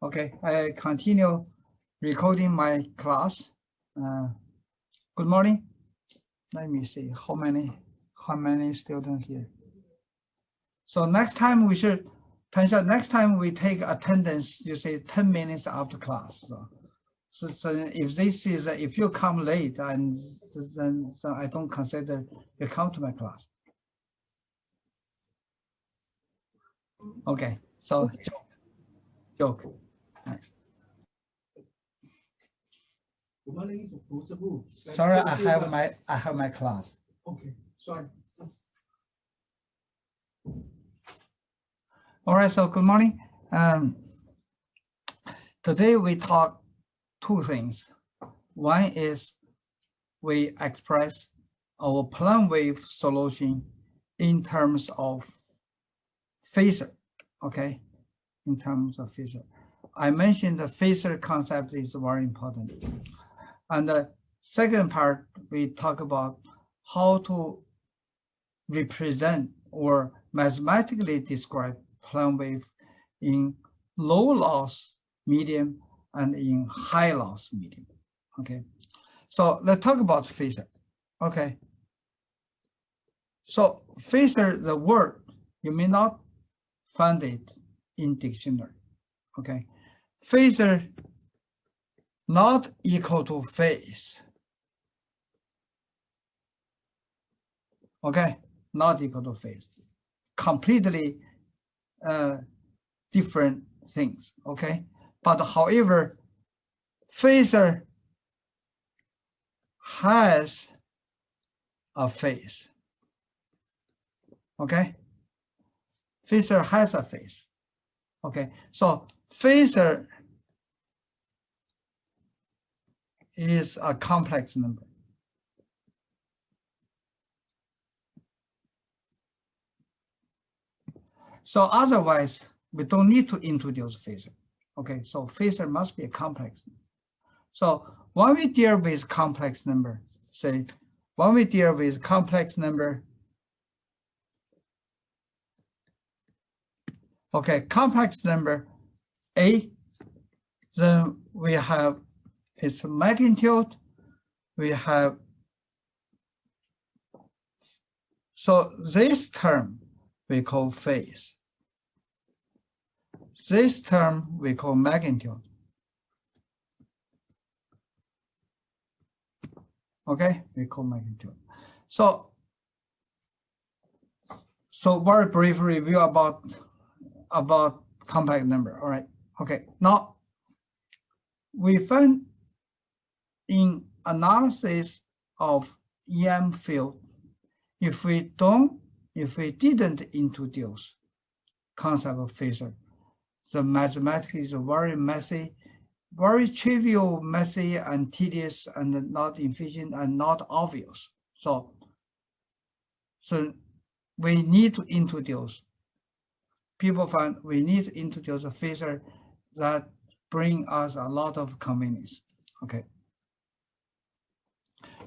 Okay, I continue recording my class. Good morning. Let me see how many students here. So next time we should, Tansha, next time we take attendance, you say 10 minutes after class. So if this is, if you come late, and then I don't consider you come to my class. Okay, so joke. Sorry, I have my class. Okay, sorry. All right, so good morning. Today we talk two things. One is we express our plane wave solution in terms of phasor, okay? In terms of phasor. I mentioned the phasor concept is very important. And the second part, we talk about how to represent or mathematically describe plane wave in low loss medium and in high loss medium. Okay, so let's talk about phasor. Okay, so phasor, the word, you may not find it in dictionary. Okay, phasor not equal to phase. Okay, not equal to phase. Completely different things. Okay, but however, phasor has a phase. Okay, phasor has a phase. Okay, so phasor is a complex number. So otherwise, we don't need to introduce phasor. Okay, so phasor must be a complex number. So when we deal with complex number, say, when we deal with complex number, okay, complex number A, then we have its magnitude, we have, so this term we call phase. This term we call magnitude. Okay, we call magnitude. So very brief review about complex number. All right. Okay. Now we find in analysis of EM field, if we didn't introduce concept of phasor, the mathematics is very messy, very trivial, messy, and tedious, and not efficient, and not obvious. So we need to introduce. People find we need to introduce a phasor that bring us a lot of convenience. Okay.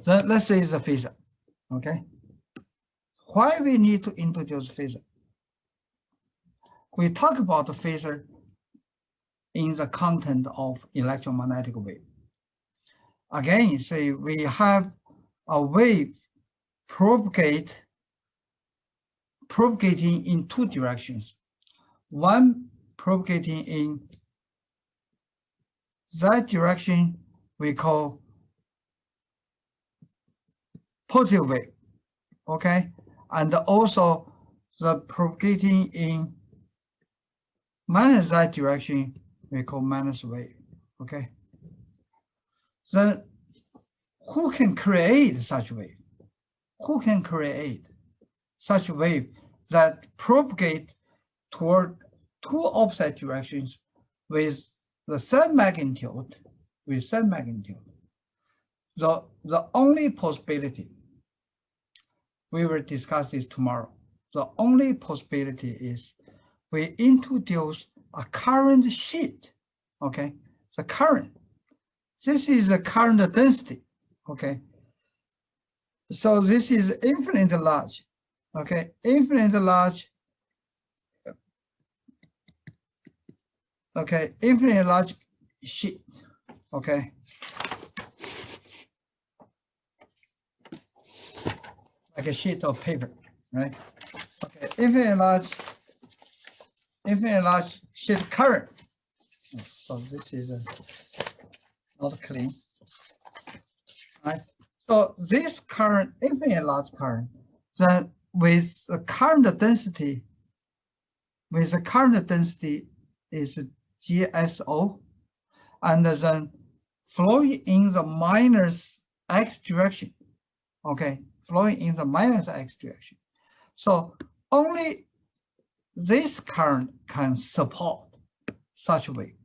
Then let's say the phasor. Okay. Why we need to introduce phasor? We talk about the phasor in the content of electromagnetic wave. Again, say we have a wave propagating in two directions. One propagating in that direction we call positive wave, okay? And also the propagating in minus that direction we call minus wave, okay? Then who can create such wave? Who can create such wave that propagate toward two opposite directions with the same magnitude, The only possibility, we will discuss this tomorrow. The only possibility is we introduce a current sheet, okay? The current, this is the current density, okay? So this is infinitely large, okay? Infinitely large okay, infinitely large sheet, okay. Like a sheet of paper, right? Okay, infinitely large sheet current. So this is not clean, right? So this current, infinitely large current, then with the current density, is GSO, and then flowing in the minus x direction, okay, flowing in the minus x direction. So only this current can support such wave,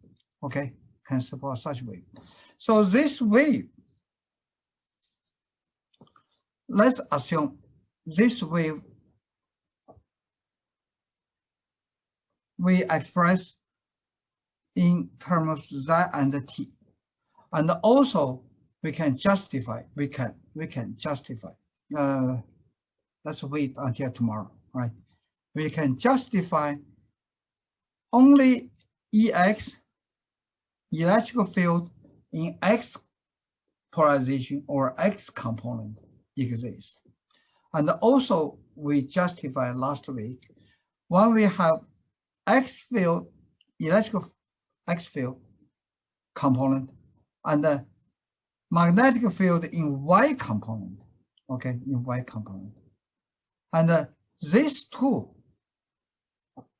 okay, can support such wave. So this wave, let's assume this wave we express in terms of z and t, and also we can justify. Let's wait until tomorrow, right? We can justify only Ex, electrical field in X polarization or X component exists. And also we justify last week when we have X field, electrical X field component and the magnetic field in Y component, okay, in Y component. And these two,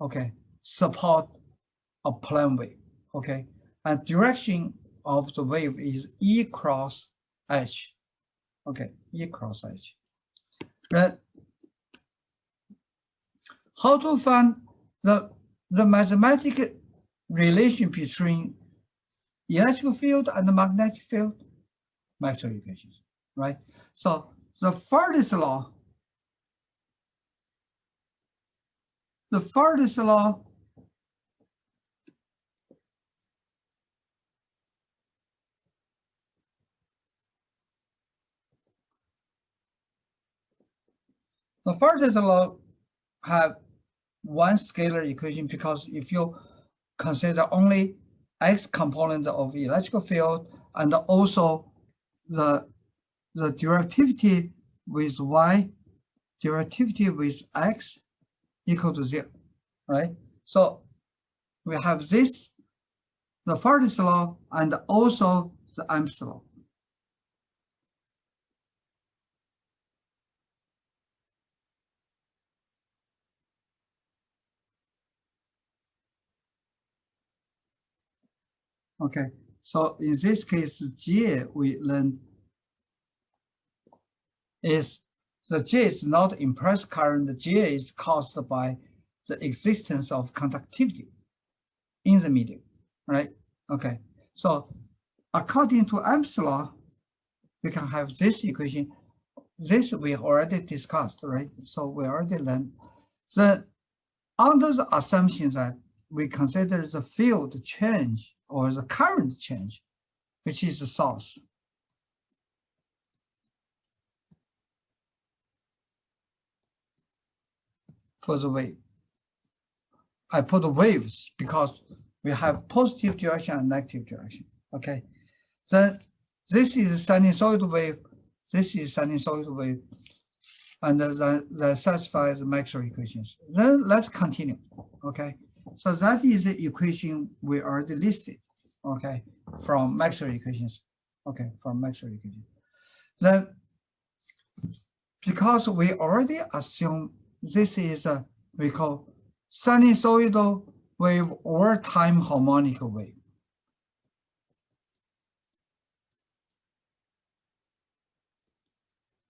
okay, support a plane wave, okay, and direction of the wave is E cross H, okay, E cross H. Then how to find the mathematical relation between electric field and the magnetic field? Maxwell equations, right? So the Faraday's law, the Faraday's law have one scalar equation, because if you consider only X component of electrical field and also the directivity with Y, directivity with X equal to 0, right? So we have this, the Faraday's law, and also the Ampere's law. Okay, so in this case, J we learned is the J is not impulse current. The J is caused by the existence of conductivity in the medium, right? Okay, so according to Ampere's law, we can have this equation. This we already discussed, right? So we already learned that under the assumption that we consider the field change or the current change, which is the source. For the wave, I put waves because we have positive direction and negative direction. Okay, then this is sinusoidal wave. This is sinusoidal wave, and that satisfies the Maxwell equations. Then let's continue. Okay, so that is the equation we already listed. Okay, from Maxwell equations. Okay, from Maxwell equations. Then, because we already assume this is a we call sinusoidal wave or time harmonic wave.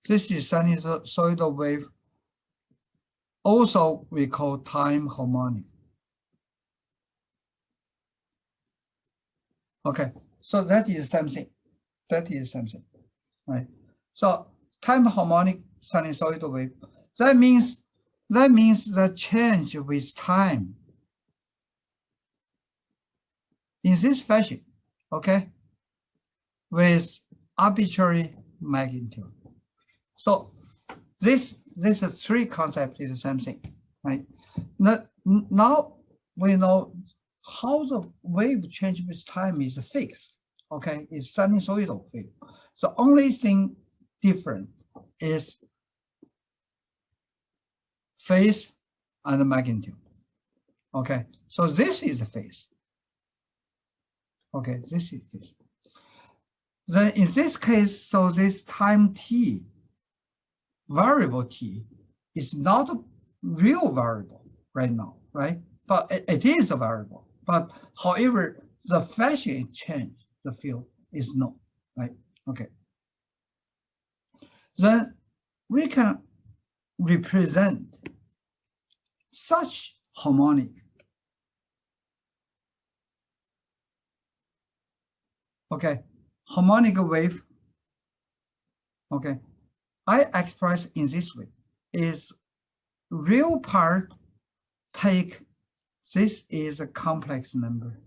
This is sinusoidal wave. Also, we call time harmonic. Okay, so that is something. That is something, right? So time harmonic sinusoidal wave. That means the change with time in this fashion, okay, with arbitrary magnitude. So this three concept is the same thing, right? Now we know how the wave change with time is fixed. Okay, it's sinusoidal wave. The only thing different is phase and magnitude. Okay, so this is phase. Okay, this is phase. Then in this case, so this time t, variable t, is not a real variable right now, right? But it is a variable. But however, the fashion change the field is known, right? Okay. Then we can represent such harmonic. Okay, harmonic wave. Okay, I express in this way is real part take this is a complex number,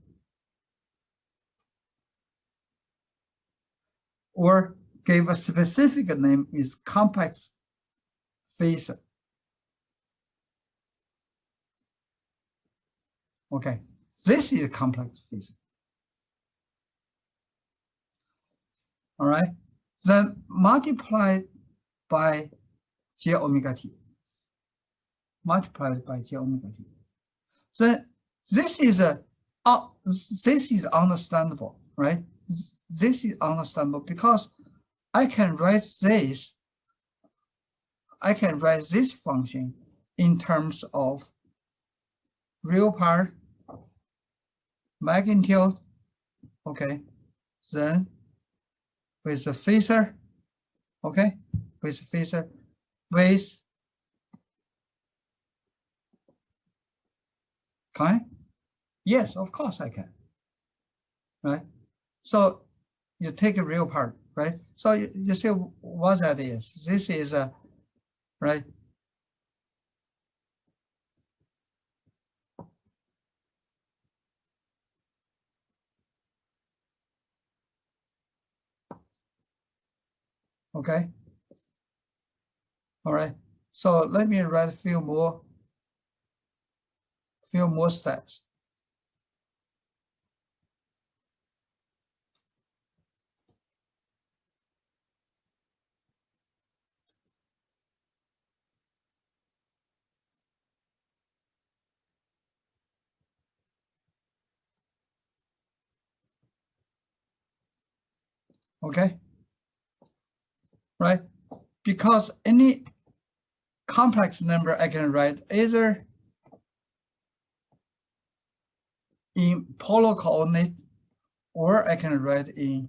or give a specific name is complex phasor. Okay, this is a complex phasor. All right, then multiplied by j omega t. Multiplied by j omega t. Then this is understandable, right? This is understandable because I can write this. I can write this function in terms of real part, magnitude, okay, then with the phasor, okay, with phasor, with, can I? Yes, of course I can, right? So you take a real part, right? So you see what that is. This is a, right? Okay. All right. So let me write a few more steps. Okay. Right. Because any complex number I can write either in polar coordinate or I can write in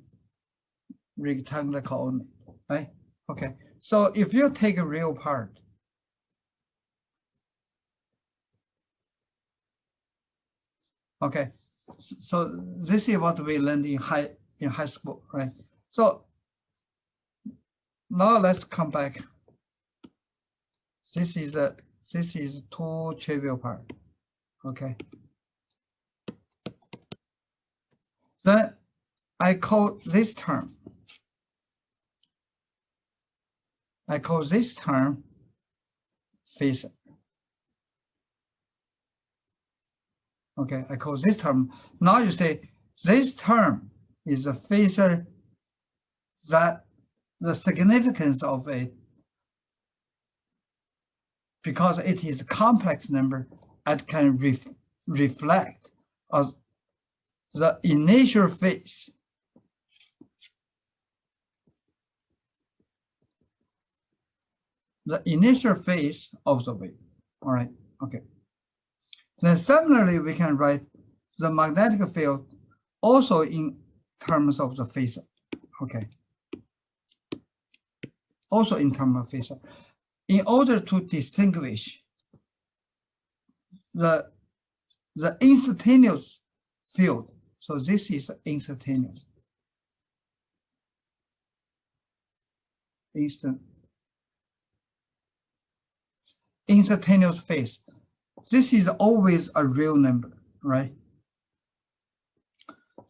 rectangular coordinate, right? Okay, so if you take a real part, okay, so this is what we learned in high school, right? So now let's come back. This is two trivial part, okay. Then I call this term. I call this term phasor. Okay, I call this term. Now you say this term is a phasor that the significance of it, because it is a complex number, it can reflect as the initial phase. The initial phase of the wave. All right, okay. Then similarly, we can write the magnetic field also in terms of the phasor. Okay. Also in terms of phasor. In order to distinguish the instantaneous field, so this is instantaneous. Instantaneous phase. This is always a real number, right?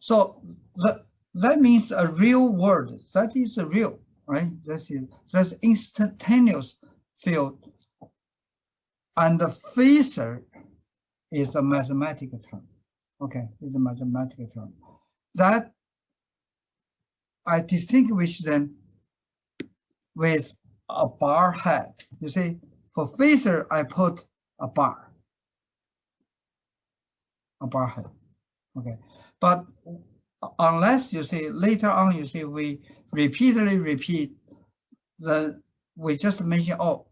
So that means a real word. That is a real, right? That's instantaneous field. And the phasor is a mathematical term. Okay, is a mathematical term. That I distinguish them with a bar head. You see, for phasor, I put a bar head. Okay, but unless you see later on, you see we repeatedly repeat, then we just mention, oh,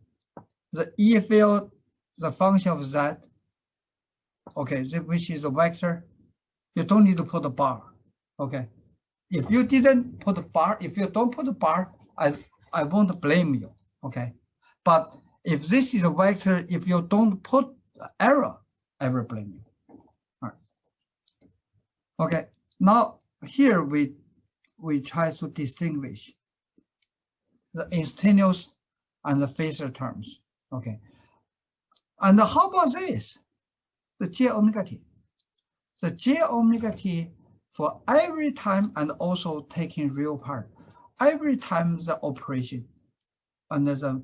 the E field, the function of Z, okay, which is a vector, you don't need to put a bar. Okay, if you didn't put a bar, if you don't put a bar, I won't blame you. Okay, but if this is a vector, if you don't put error, I will blame you. All right. Okay, now here we try to distinguish the instantaneous and the phasor terms. Okay, and how about this? The j omega t. The j omega t for every time, and also taking real part. Every time the operation under the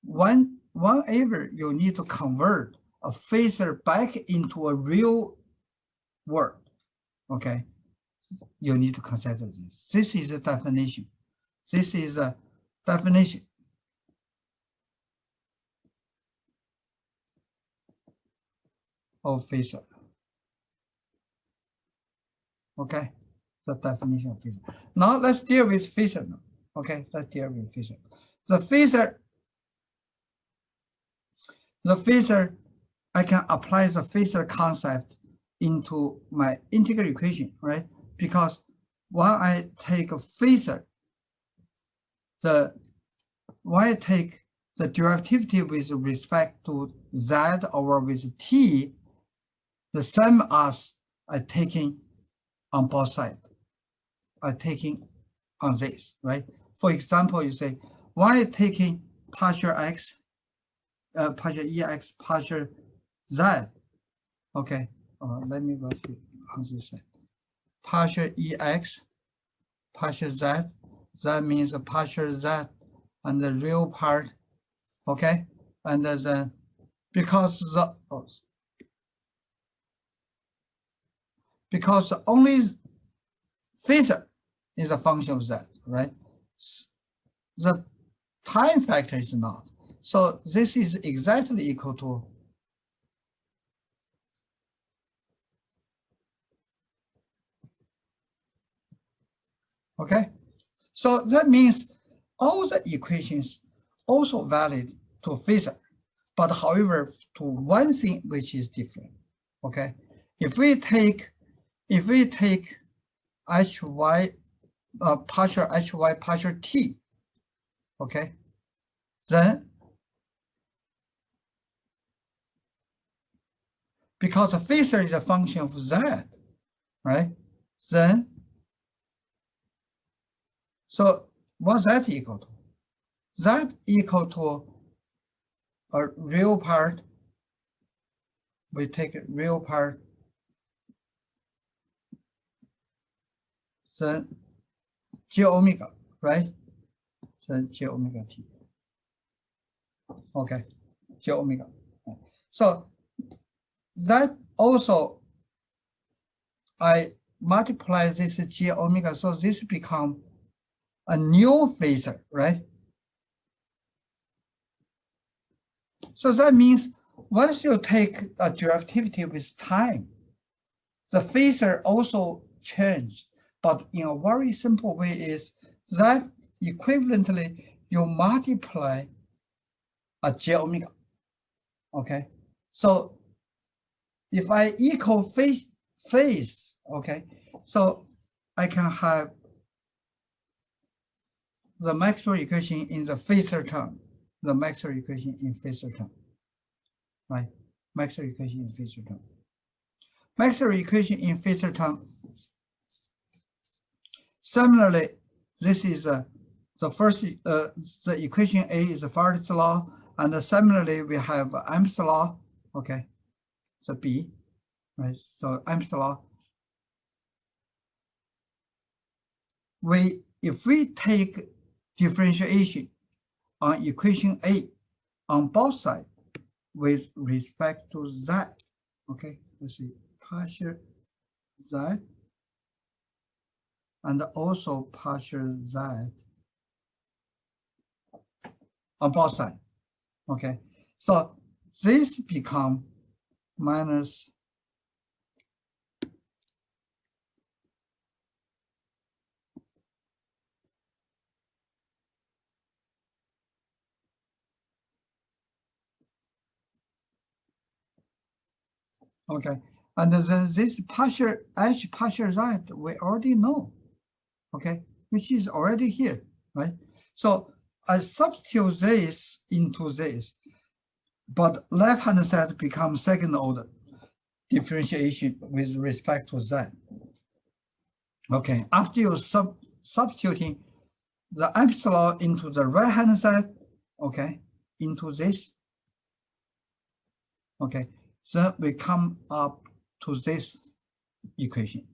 whenever you need to convert a phasor back into a real word, okay, you need to consider this. This is the definition. This is the definition of phasor. Okay, the definition of phasor. Now let's deal with phasor. Okay, let's deal with phasor. The phasor, I can apply the phasor concept into my integral equation, right? Because when I take a phasor, when I take the derivative with respect to Z over with T, the same as I taking on both sides. I taking on this, right? For example, you say, when I taking partial X, partial EX, partial Z, okay, let me write it on this side. Partial EX, partial Z, that means a partial Z and the real part, okay? And then because only phasor is a function of Z, right? The time factor is not. So this is exactly equal to okay. So that means all the equations also valid to phasor, but however, to one thing which is different. Okay, if we take hy partial hy partial t, okay, then because the phasor is a function of Z, right? Then so what's that equal to? That equal to a real part. We take a real part, then j omega, right? Then j omega t. Okay, j omega. So that also I multiply this j omega, so this become a new phasor, right? So that means once you take a derivative with time, the phasor also change, but in a very simple way is that equivalently you multiply a j omega. Okay, so if I equal phase, okay, so I can have the Maxwell equation in the phasor term, the Maxwell equation in phasor term, right? Maxwell equation in phasor term. Maxwell equation in phasor term. Similarly, this is the first, the equation A is the Faraday's law, and similarly we have Am's law, okay, so B, right? So Am's law. If we take differentiation on equation A on both sides with respect to Z, okay, let's see, partial z, and also partial z on both sides. Okay, so this become minus okay, and then this partial h partial z we already know, okay, which is already here, right? So I substitute this into this, but left-hand side becomes second order differentiation with respect to z. Okay, after you substituting the epsilon into the right-hand side, okay, into this, okay, then we come up to this equation,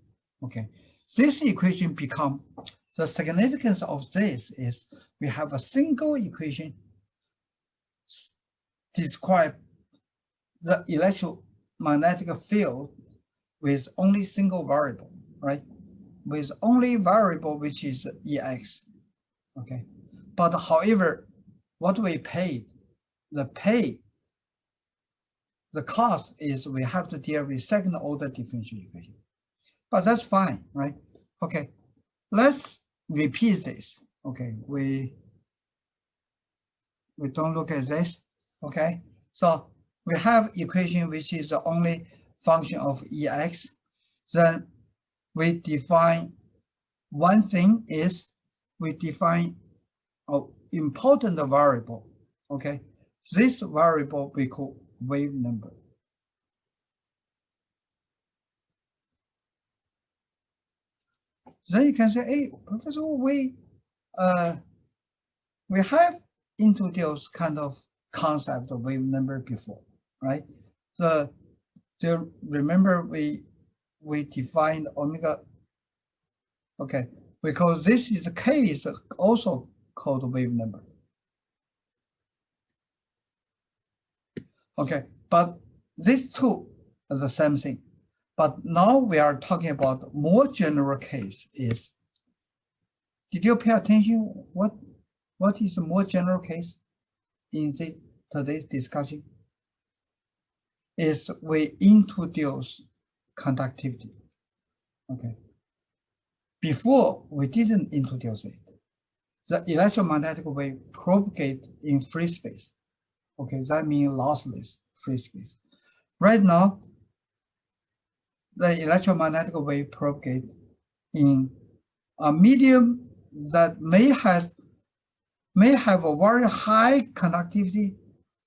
okay. This equation become, the significance of this is we have a single equation describe the electromagnetic field with only single variable, right? With only variable which is Ex, okay. But however, what we paid, the cost is we have to deal with second order differential equation. But that's fine, right? Okay, let's repeat this. Okay, we don't look at this. Okay, so we have equation which is the only function of Ex. Then we define one thing is we define an important variable. Okay, this variable we call wave number. Then you can say, hey, Professor, we have introduced kind of concept of wave number before, right? So do remember we defined omega. Okay, because this is the case also called wave number. Okay, but these two are the same thing. But now we are talking about more general case is, did you pay attention? What is the more general case in today's discussion? Is we introduce conductivity. Okay. Before we didn't introduce it. The electromagnetic wave propagate in free space. Okay, that means lossless free space. Right now, the electromagnetic wave propagate in a medium that may have a very high conductivity,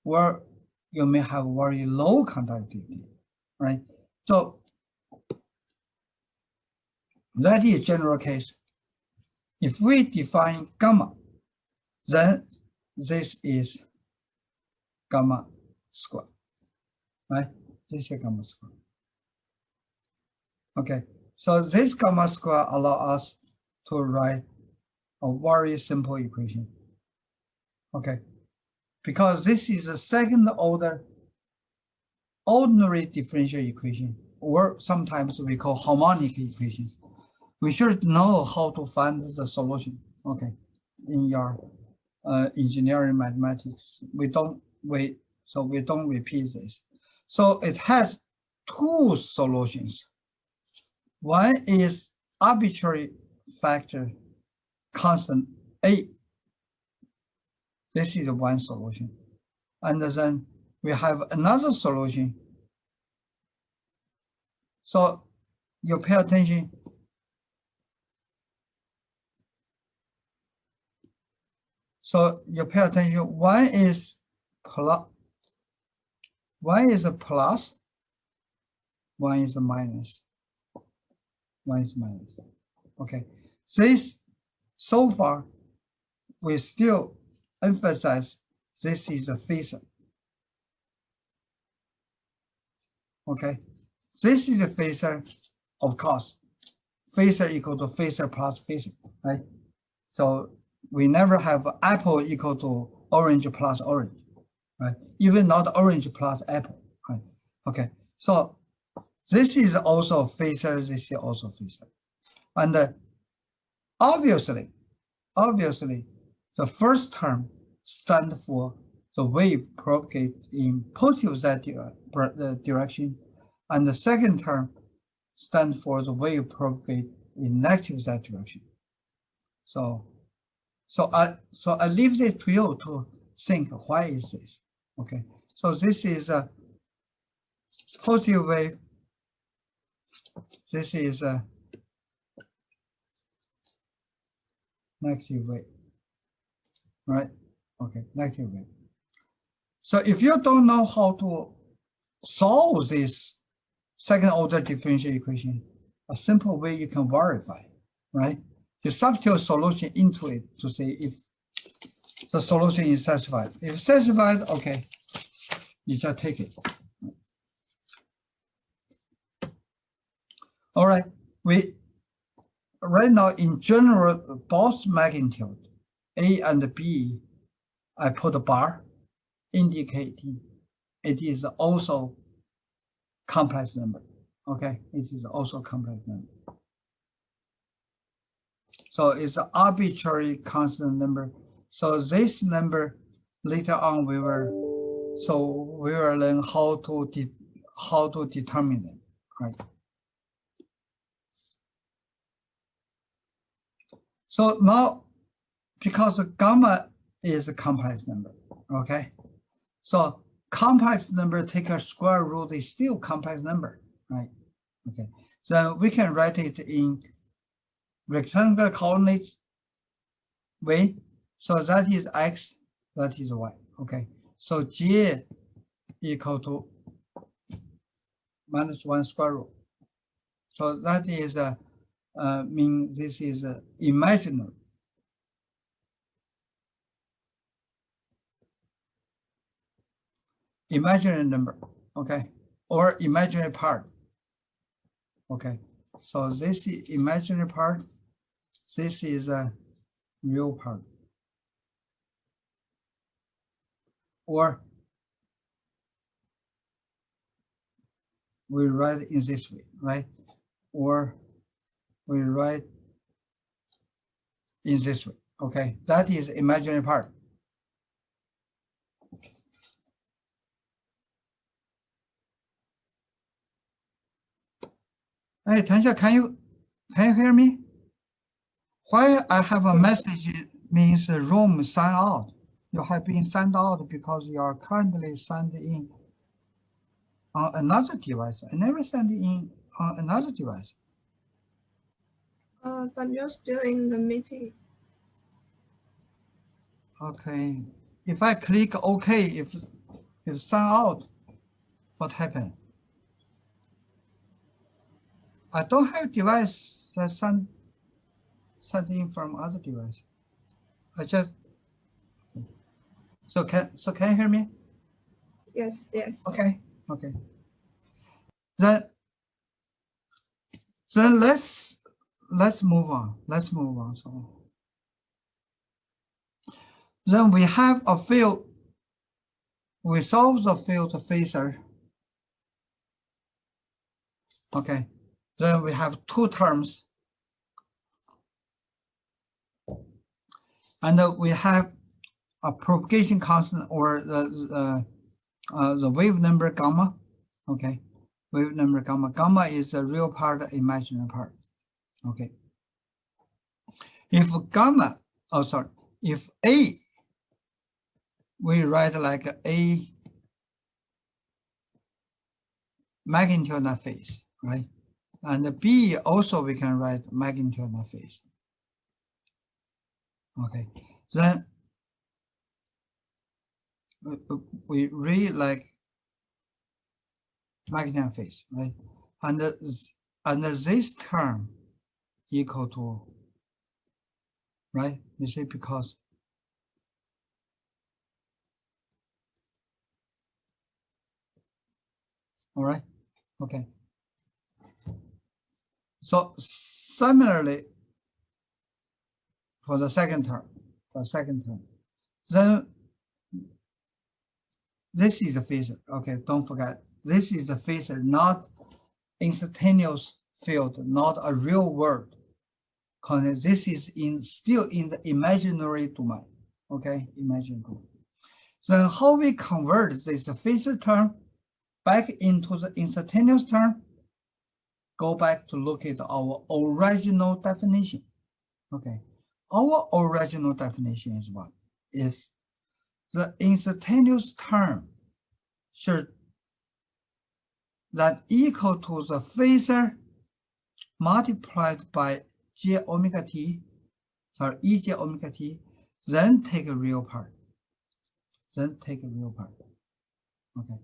or you may have very low conductivity, right? So that is general case. If we define gamma, then this is gamma square, right? This is gamma square. Okay, so this gamma square allows us to write a very simple equation. Okay, because this is a second order ordinary differential equation, or sometimes we call harmonic equation. We should know how to find the solution. Okay, in your engineering mathematics, we don't repeat this. So it has two solutions. One is arbitrary factor constant A. This is one solution. And then we have another solution. So you pay attention. So you pay attention, one is plus, one is a plus, one is a minus. One is minus. Okay. This, so far, we still emphasize this is a phasor. Okay. This is a phasor, of course. Phasor equal to phasor plus phasor, right? So we never have apple equal to orange plus orange, right? Even not orange plus apple, right? Okay. So This is also phasor, this is also phasor. And obviously, the first term stands for the wave propagate in positive z direction, and the second term stands for the wave propagate in negative z direction. So I leave this to you to think, why is this? Okay, so this is a positive wave. This is a negative wave, right? Okay, negative wave. So if you don't know how to solve this second order differential equation, a simple way you can verify, right? You substitute solution into it to see if the solution is satisfied. If satisfied, okay, you just take it. All right, right now in general, both magnitude A and B, I put a bar indicating it is also complex number. Okay, it is also complex number. So it's an arbitrary constant number. So this number later on we will learn how to determine it, right? So now, because gamma is a complex number, okay? So complex number take a square root is still complex number, right? Okay, so we can write it in rectangular coordinates way. So that is x, that is y, okay? So j equal to -1 square root. So that is mean this is imaginary. Imaginary number, okay, or imaginary part, okay. So this is imaginary part, this is a real part, or we write in this way, right? Or we write in this way, okay. That is imaginary part. Hey, Tansha, can you hear me? Why I have a message means room sign out. You have been signed out because you are currently signed in on another device. I never signed in on another device. But you're still in the meeting. Okay. If I click OK, if sign out, what happened? I don't have device that signed in from other device. I just so can you hear me? Yes. Okay. Then let's move on. So then we have a field. We solve the field phasor. Okay. Then we have two terms. And we have a propagation constant, or the wave number gamma. Okay. Wave number gamma. Gamma is the real part, imaginary part. Okay. If gamma, if A, we write like A magnitude phase, right? And B also we can write magnitude phase. Okay, then we read like magnitude phase, right? And this term equal to, right? You see, because all right, okay. So similarly, for the second term, then this is the phasor. Okay, don't forget, this is the phasor, not instantaneous field, not a real world. Because this is still in the imaginary domain. Okay, imaginary domain. Then how we convert this phasor term back into the instantaneous term? Go back to look at our original definition. Okay, our original definition is what? Is the instantaneous term should that equal to the phasor multiplied by j omega t, sorry, ej omega t, then take a real part. Then take a real part. Okay.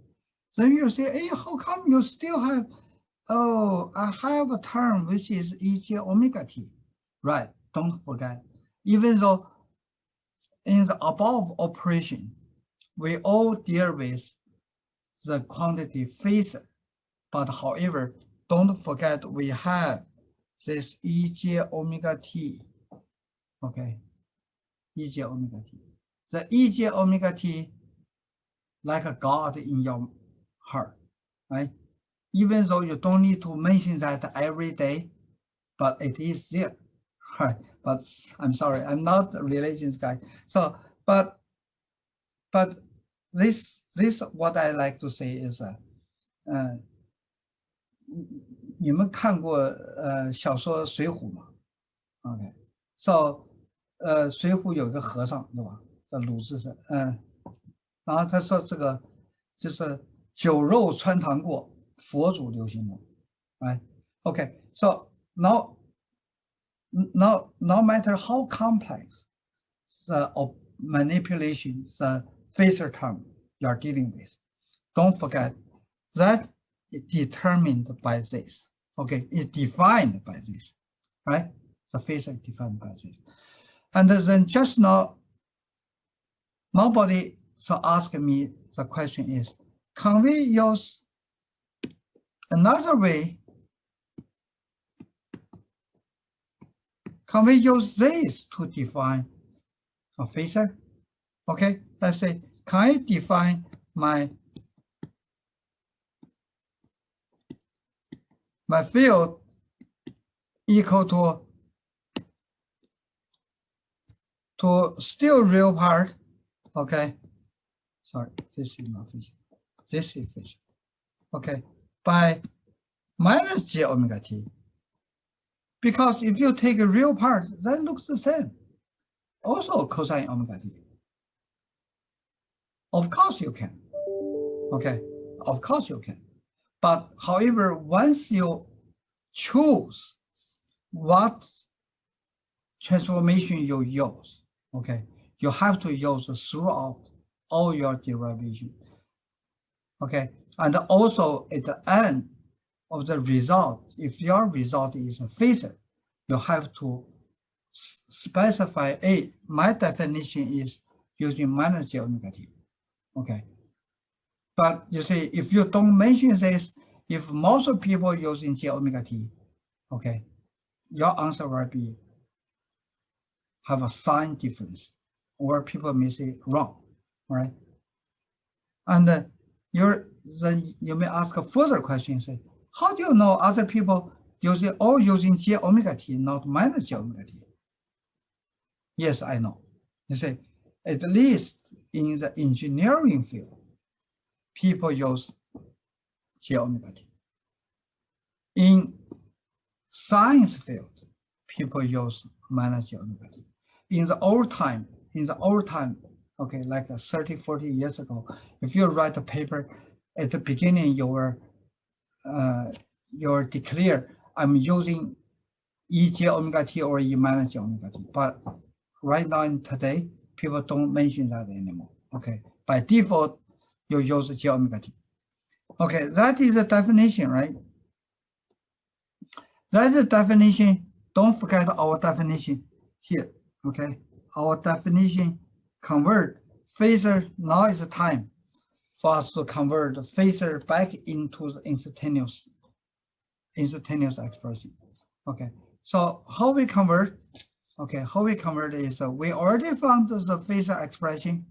Then you say, hey, how come you still have, oh, I have a term which is ej omega t. Right. Don't forget, even though in the above operation, we all deal with the quantity phasor, but however, don't forget we have this ej omega t, okay, ej omega t. The ej omega t, like a God in your heart, right? Even though you don't need to mention that every day, but it is there, right? But I'm sorry, I'm not a religious guy. So, but this what I like to say is, 你们看过小说《水浒》吗 ？OK， so 水浒有个和尚对吧？叫鲁智深，然后他说这个就是酒肉穿肠过，佛祖留心中，right? Okay, so now no matter how complex the manipulation, the phasor term you are dealing with, don't forget that it's determined by this. Okay, it's defined by this, right? The phasor is defined by this. And then just now, nobody so asked me the question is, can we use another way? Can we use this to define a phasor? Okay, let's say, can I define my field equal to still real part? Okay, sorry, this is not phasor. This is phasor. Okay, by minus j omega t. Because if you take a real part, that looks the same. Also cosine omega t. Of course you can. Okay, of course you can. But however, once you choose what transformation you use, okay, you have to use throughout all your derivation. Okay, and also at the end of the result, if your result is a phasor, you have to specify, my definition is using minus j omega t. Okay, but you see, if you don't mention this, if most of people using j omega t, okay, your answer will be have a sign difference, or people may say wrong, right? And then you may ask a further question, say, how do you know other people using j omega t, not minus j omega t? Yes, I know. You say, at least in the engineering field, people use j omega t. In science field, people use minus j omega t. In the old time, okay, like 30, 40 years ago, if you write a paper, at the beginning you're declare, I'm using E j omega t or E minus j omega t. But right now in today, people don't mention that anymore. Okay, by default, you use j omega t. Okay, that is the definition, right? That is the definition. Don't forget our definition here. Okay, our definition convert phasor. Now is the time for us to convert the phasor back into the instantaneous expression. Okay, so how we convert? Okay, how we convert is we already found the phasor expression.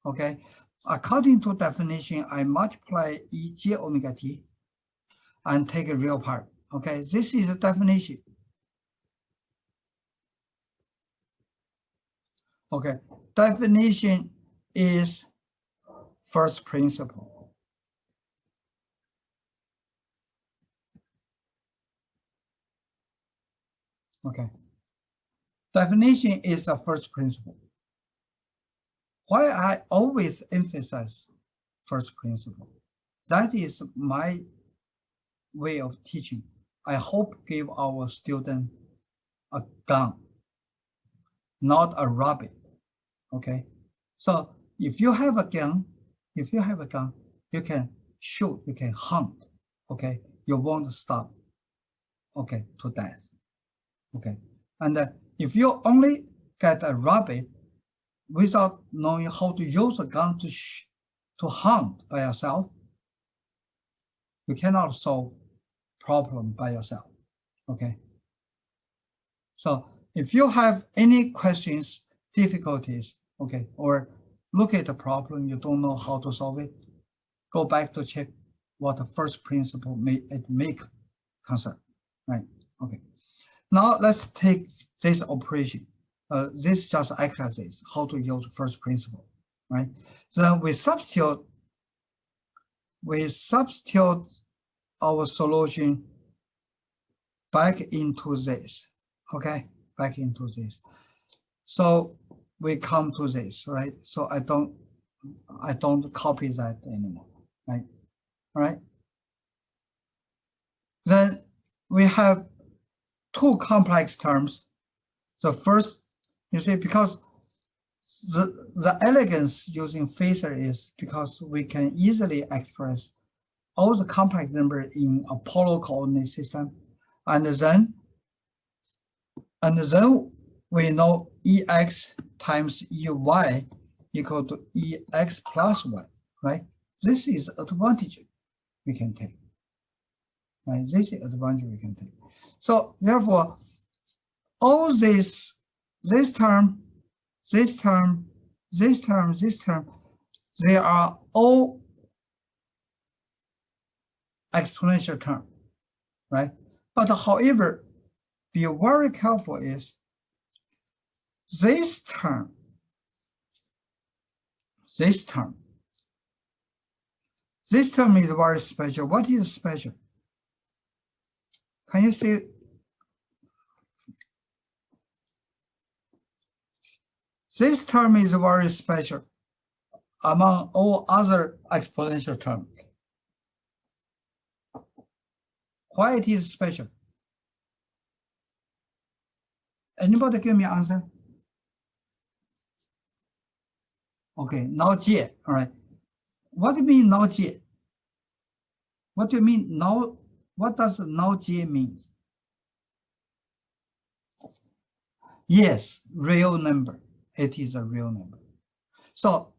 Okay, according to definition, I multiply E j omega t. and take a real part. Okay, this is the definition. Okay, definition is first principle. Okay, definition is a first principle. Why I always emphasize first principle? That is my way of teaching. I hope give our student a gun, not a rabbit. Okay, so if you have a gun, you can shoot, you can hunt. Okay, you won't stop. Okay, to death. Okay, and if you only get a rabbit without knowing how to use a gun to hunt by yourself, you cannot solve problem by yourself. Okay. So if you have any questions, difficulties, okay, or look at the problem, you don't know how to solve it, go back to check what the first principle make concern, right? Okay. Now let's take this operation. This just exercise how to use first principle, right? Then we substitute our solution back into this, okay? Back into this. So we come to this, right? So I don't copy that anymore, right? All right. Then we have two complex terms. The first, you see, because the elegance using phasor is because we can easily express all the complex number in a polar coordinate system, and then we know Ex times Ey equal to Ex plus y, right? This is advantage we can take, right? This is advantage we can take. So therefore, all this term, they are all exponential term, right? But however, be very careful is this term is very special. What is special? Can you see? This term is very special among all other exponential terms. Why it is special? Anybody give me an answer? Okay, now J, all right. What do you mean now J? What do you mean now? What does now J mean? Yes, real number. It is a real number. So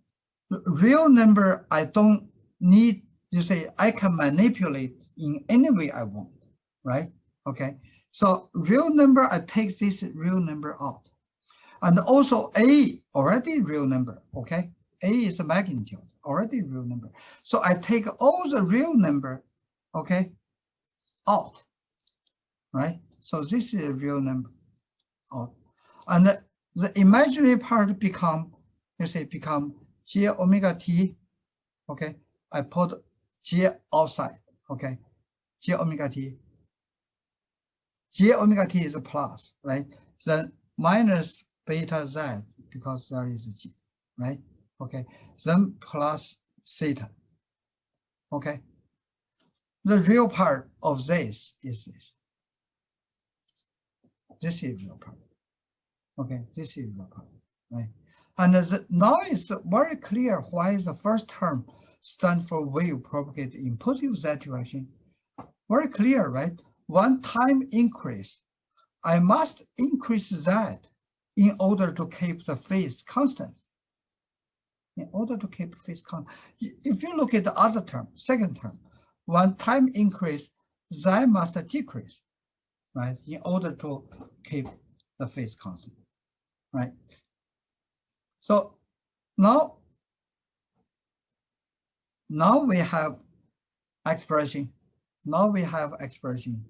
real number, I don't need to say I can manipulate in any way I want, right? Okay. So real number, I take this real number out. And also A, already real number, okay? A is a magnitude, already real number. So I take all the real number, okay, out, right? So this is a real number out. And the imaginary part become J omega t, okay? I put J outside, okay? J omega t. J omega t is a plus, right? Then minus beta z because there is a G, right? Okay, then plus theta, okay? The real part of this is this. This is real part, okay? This is real part, right? And now it's very clear why the first term stands for wave propagate in positive z direction. Very clear, right? One time increase, I must increase that in order to keep the phase constant. In order to keep phase constant. If you look at the other term, second term, one time increase, z must decrease, right? In order to keep the phase constant, right? So now we have expression. Now we have expression.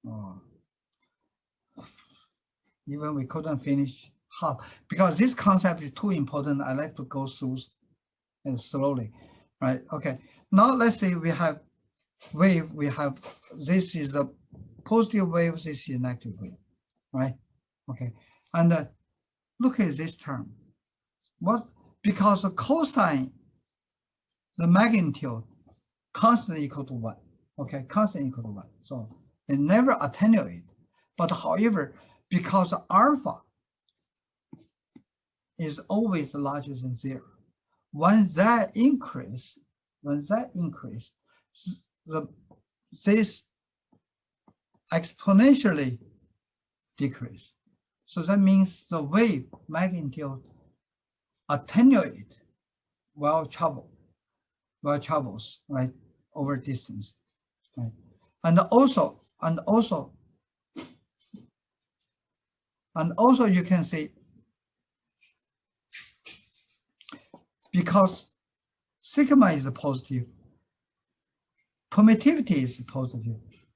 Oh. Even we couldn't finish half because this concept is too important. I like to go through slowly, right? Okay. Now let's say we have wave. We have this is the positive wave. This is negative wave, right? Okay. And look at this term. What? Because the cosine, the magnitude, constant equal to 1. Okay, constant equal to 1. So it never attenuate. But however, because alpha is always larger than 0, when that increase, this exponentially decrease. So that means the wave magnitude attenuate while travels, right, over distance, right? And also you can see, because sigma is positive, permittivity is positive,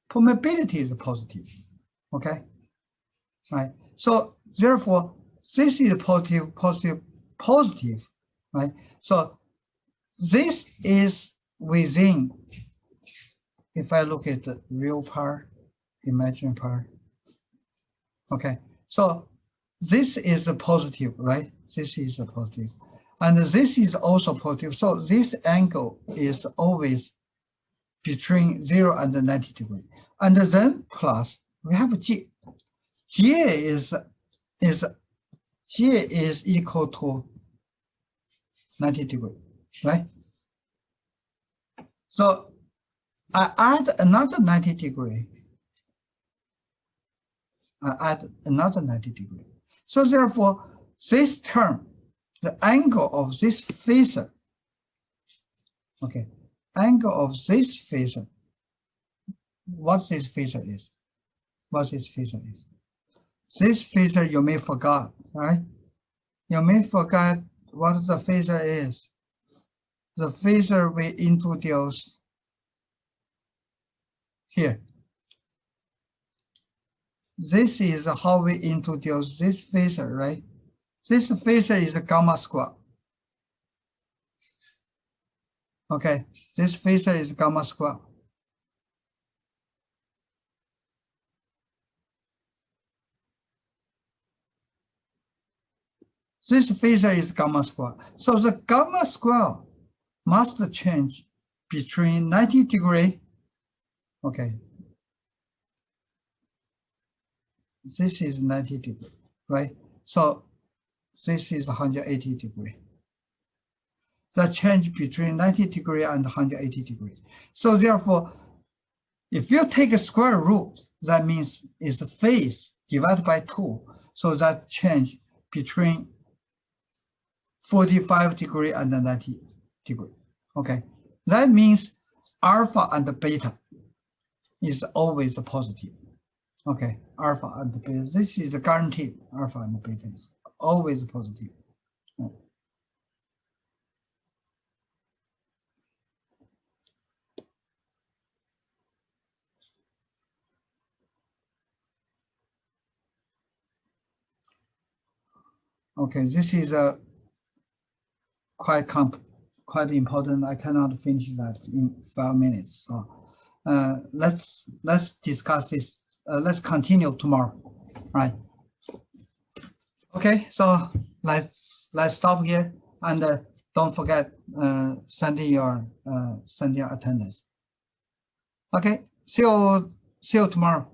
permeability is positive, okay, right? So therefore, this is positive, right? So this is within, if I look at the real part, imaginary part, okay, so this is a positive, right? This is a positive, and this is also positive. So this angle is always between 0 and 90 degrees. And then plus we have G. G is equal to 90 degrees, right? So I add another 90 degree. So therefore, this term, the angle of this phasor, okay, angle of this phasor, what this phasor is? This phasor you may forget, right? You may forget what the phasor is. The phasor we introduce here. This is how we introduce this phasor, right? This phasor is a gamma square. Okay, this phasor is gamma square. This phasor is gamma square. So the gamma square must change between 90 degrees. Okay. This is 90 degrees, right? So this is 180 degrees. The change between 90 degrees and 180 degrees. So therefore, if you take a square root, that means it's the phase divided by 2. So that change between 45 degrees and 90 degrees. Okay, that means alpha and beta is always positive. Okay, alpha and beta. This is guaranteed. Alpha and beta is always positive. Okay, this is a quite important. I cannot finish that in 5 minutes. So let's discuss this. Let's continue tomorrow, right? Okay, so let's stop here, and don't forget sending your attendance. Okay, see you tomorrow.